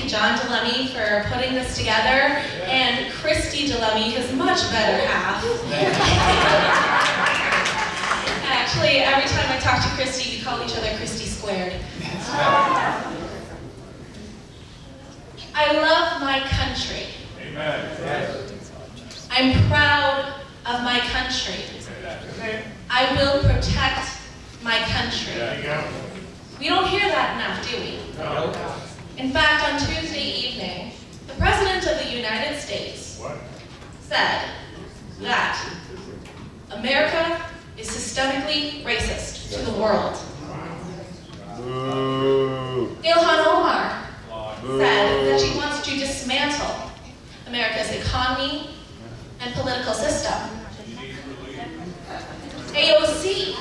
thank John DeLemme for putting this together, and Christy DeLemme, his much better half. Actually, every time I talk to Christy, we call each other Christy Squared. I love my country. Amen. I'm proud of my country. I will protect my country. We don't hear that enough, do we? No. In fact, on Tuesday evening, the President of the United States said that America is systemically racist to the world. Ilhan Omar said that she wants to dismantle America's economy and political system. AOC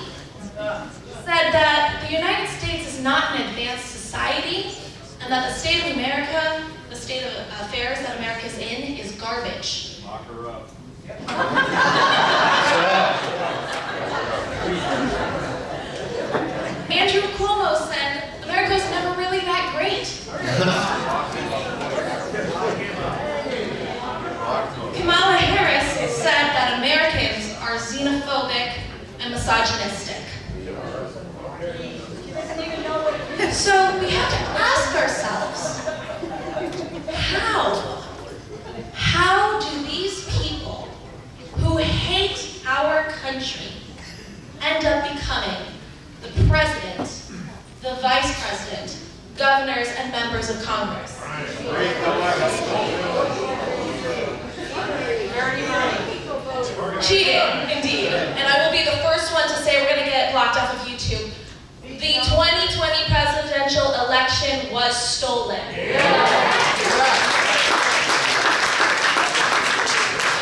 said that the United States is not an advanced society and that the state of America, the state of affairs that America is in, is garbage. Lock her up. Andrew Cuomo said America's never really that great. Kamala Harris said that Americans are xenophobic and misogynistic. So we have to ask ourselves, how do these people who hate our country end up becoming the president, the vice president, governors, and members of Congress? Cheating, indeed. And I will be the first one to say we're going to get blocked off of YouTube. The 2020 presidential election was stolen. But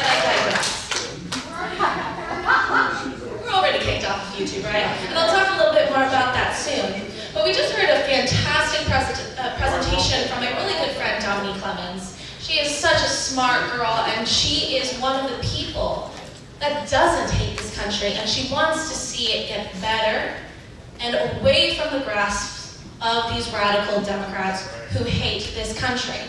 I digress. We're already kicked off of YouTube, right? And I'll talk a little bit more about that soon. But we just heard a fantastic presentation from my really good friend, Dominique Clemens. She is such a smart girl, and she is one of the people that doesn't hate this country, and she wants to see it get better and away from the grasp of these radical Democrats who hate this country.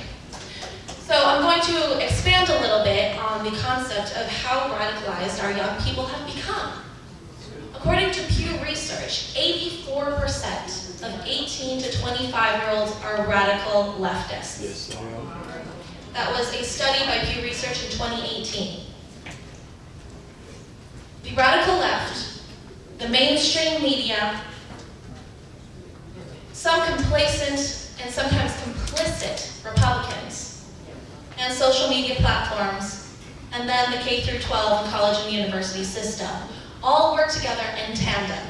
So I'm going to expand a little bit on the concept of how radicalized our young people have become. According to Pew Research, 84% of 18 to 25-year-olds are radical leftists. Yes, I am. That was a study by Pew Research in 2018. The radical left, the mainstream media, some complacent and sometimes complicit Republicans, and social media platforms, and then the K-12 and college and university system all work together in tandem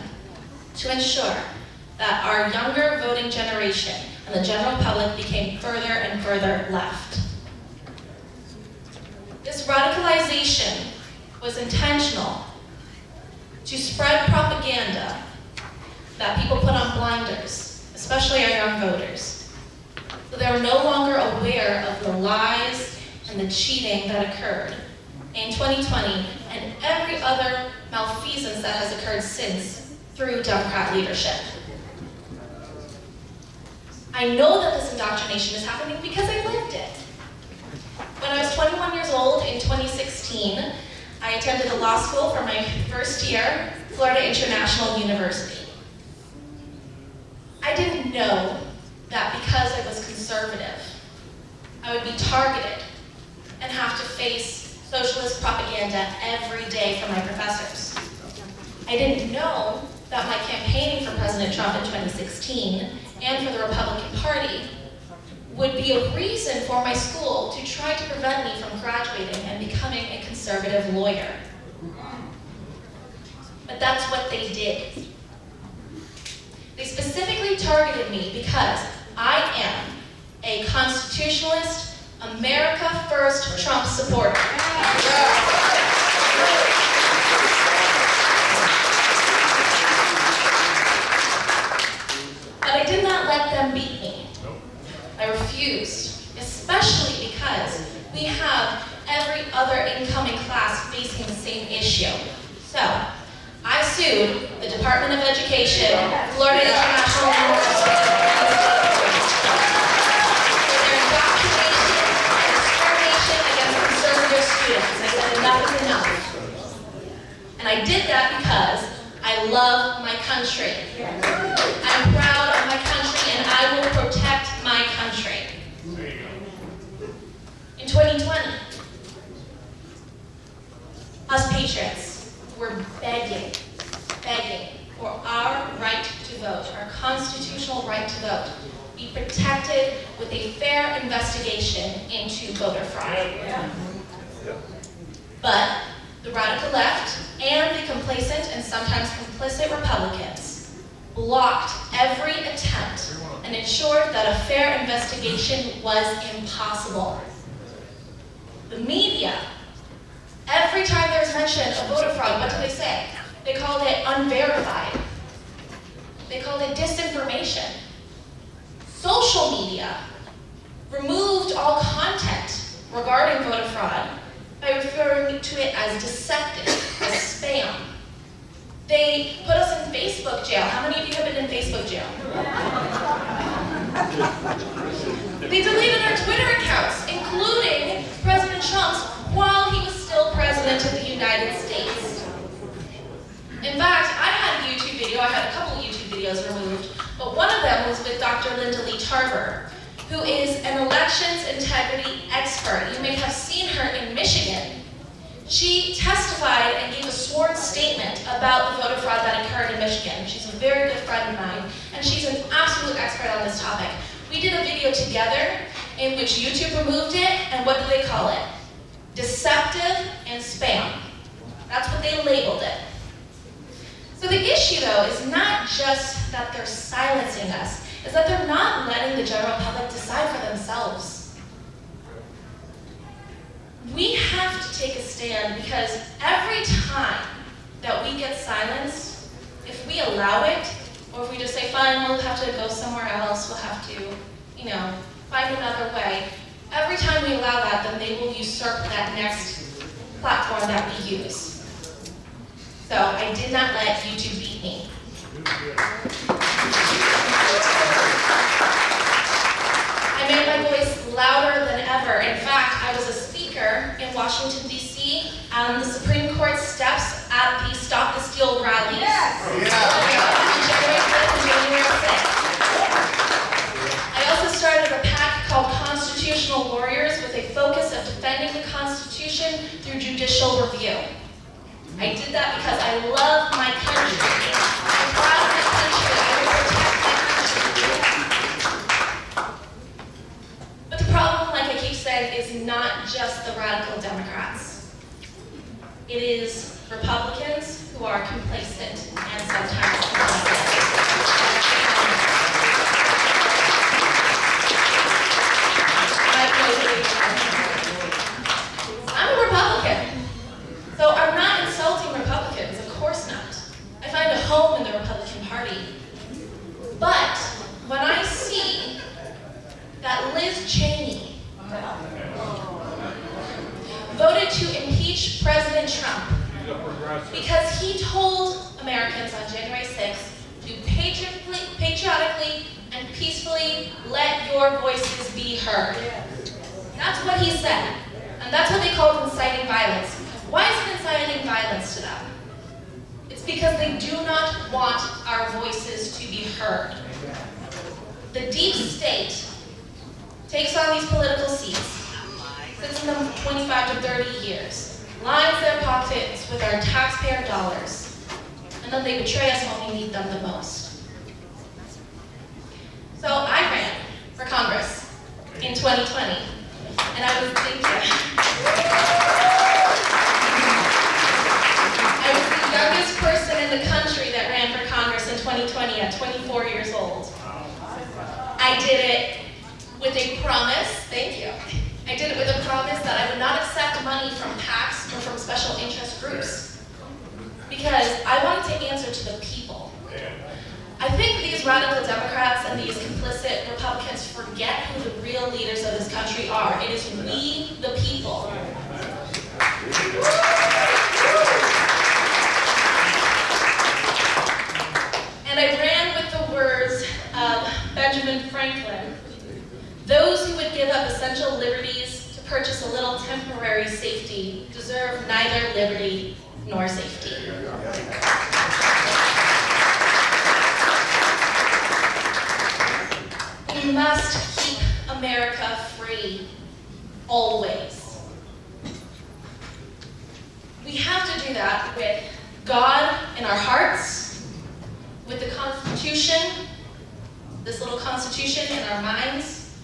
to ensure that our younger voting generation and the general public became further and further left. This radicalization was intentional to spread propaganda that people put on blinders, especially our young voters. So they were no longer aware of the lies and the cheating that occurred in 2020 and every other malfeasance that has occurred since through Democrat leadership. I know that this indoctrination is happening because I lived it. When I was 21 years old in 2016, I attended a law school for my first year, Florida International University. I didn't know that because I was conservative, I would be targeted and have to face socialist propaganda every day from my professors. I didn't know that my campaigning for President Trump in 2016 and for the Republican Party would be a reason for my school to try to prevent me from graduating and becoming a conservative lawyer. But that's what they did. They specifically targeted me because I am a constitutionalist, America First Trump supporter. But I did not let them beat me. I refused, especially because we have every other incoming class facing the same issue. So, I sued the Department of Education, Florida International University, for their I did that because I love my country. I'm proud of my country, and I will protect my country. In 2020, us patriots were begging for our right to vote, our constitutional right to vote, be protected with a fair investigation into voter fraud. But the radical left and the complacent and sometimes complicit Republicans blocked every attempt and ensured that a fair investigation was impossible. The media, every time there's mention of voter fraud, what do they say? They called it unverified. They called it disinformation. Social media removed all content regarding voter fraud by referring to it as deceptive, as spam. They put us in Facebook jail. How many of you have been in Facebook jail? They deleted our Twitter accounts, including President Trump's, while he was still president of the United States. In fact, I had a YouTube video, I had a couple YouTube videos removed, but one of them was with Dr. Linda Lee Tarver, who is an elections integrity expert. You may have seen her in Michigan. She testified and gave a sworn statement about the voter fraud that occurred in Michigan. She's a very good friend of mine, and she's an absolute expert on this topic. We did a video together in which YouTube removed it, and what do they call it? Deceptive and spam. That's what they labeled it. So the issue, though, is not just that they're silencing us, is that they're not letting the general public decide for themselves. We have to take a stand, because every time that we get silenced, if we allow it, or if we just say, fine, we'll have to go somewhere else, we'll have to, find another way, every time we allow that, then they will usurp that next platform that we use. So I did not let YouTube beat me. I made my voice louder than ever. In fact, I was a speaker in Washington, D.C. on the Supreme Court steps at the Stop the Steal rallies. Yes. On January 5th and January 6th. I also started a PAC called Constitutional Warriors with a focus of defending the Constitution through judicial review. I did that because I love my country. I'm proud of my country. I will protect my country. But the problem, like I keep saying, is not just the radical Democrats. It is Republicans who are complacent and sometimes complicit. I'm a Republican. So I'm not insulting Republicans, of course not. I find a home in the Republican Party. But when I see that Liz Cheney voted to impeach President Trump because he told Americans on January 6th to patriotically and peacefully let your voices be heard. That's what he said. And that's what they called inciting violence. Why is it inciting violence to them? It's because they do not want our voices to be heard. The deep state takes on these political seats, sits in them for 25 to 30 years, lines their pockets with our taxpayer dollars, and then they betray us when we need them the most. So I ran for Congress in 2020, and I was thinking, I was the youngest person in the country that ran for Congress in 2020 at 24 years old. I did it with a promise, thank you. I did it with a promise that I would not accept money from PACs or from special interest groups, because I wanted to answer to the people. I think these radical Democrats and these complicit Republicans forget who the real leaders of this country are. It is we, the people. And I ran with the words of Benjamin Franklin. Those who would give up essential liberties to purchase a little temporary safety deserve neither liberty nor safety. We must keep America free, always. We have to do that with God in our hearts, with the Constitution, this little Constitution in our minds,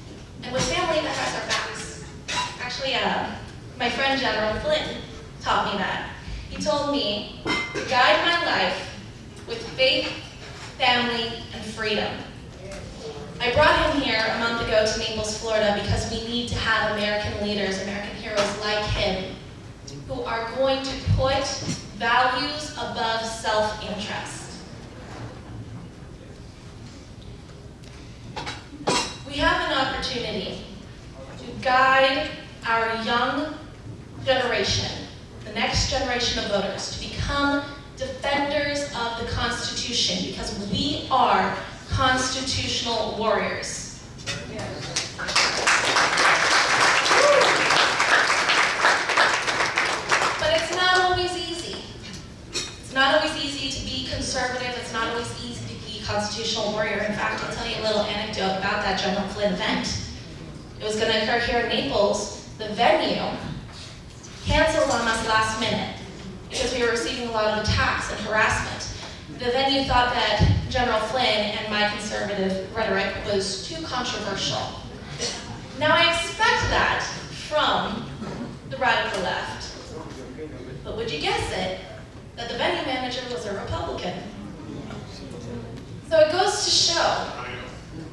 and with family that has our backs. Actually, my friend General Flynn taught me that. He told me to guide my life with faith, family, and freedom. I brought him here a month ago to Naples, Florida, because we need to have American leaders, American heroes like him, who are going to put values above self-interest. We have an opportunity to guide our young generation, the next generation of voters, to become defenders of the Constitution, because we are constitutional warriors. But it's not always easy. It's not always easy to be conservative. It's not always easy to be a constitutional warrior. In fact, I'll tell you a little anecdote about that General Flynn event. It was going to occur here in Naples. The venue canceled on us last minute because we were receiving a lot of attacks and harassment. The venue thought that General Flynn and my conservative rhetoric was too controversial. Now I expect that from the radical left. But would you guess it, that the venue manager was a Republican? So it goes to show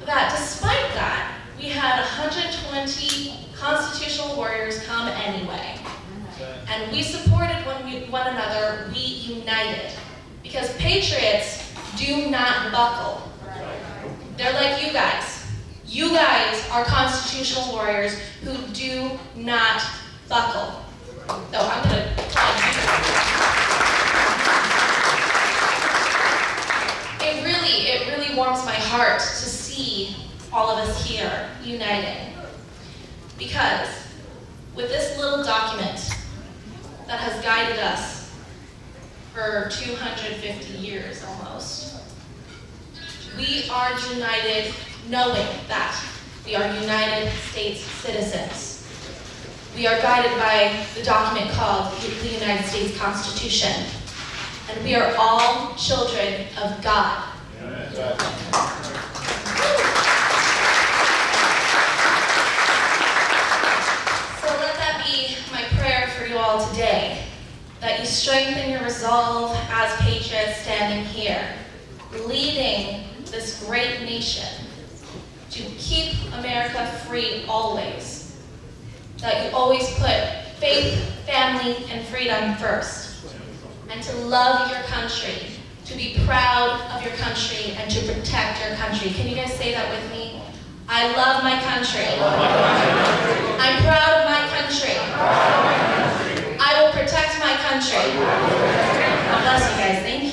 that despite that, we had 120 constitutional warriors come anyway. And we supported one another, we united. Because patriots do not buckle. They're like you guys. You guys are constitutional warriors who do not buckle. So I'm going to applaud you. It really warms my heart to see all of us here uniting. Because with this little document that has guided us for 250 years almost, we are united knowing that we are United States citizens. We are guided by the document called the United States Constitution, and we are all children of God. So let that be my prayer for you all today, that you strengthen your resolve as patriots standing here, leading this great nation to keep America free always. That you always put faith, family, and freedom first. And to love your country, to be proud of your country, and to protect your country. Can you guys say that with me? I love my country. I'm proud of my country. I will protect my country. God bless you guys. Thank you.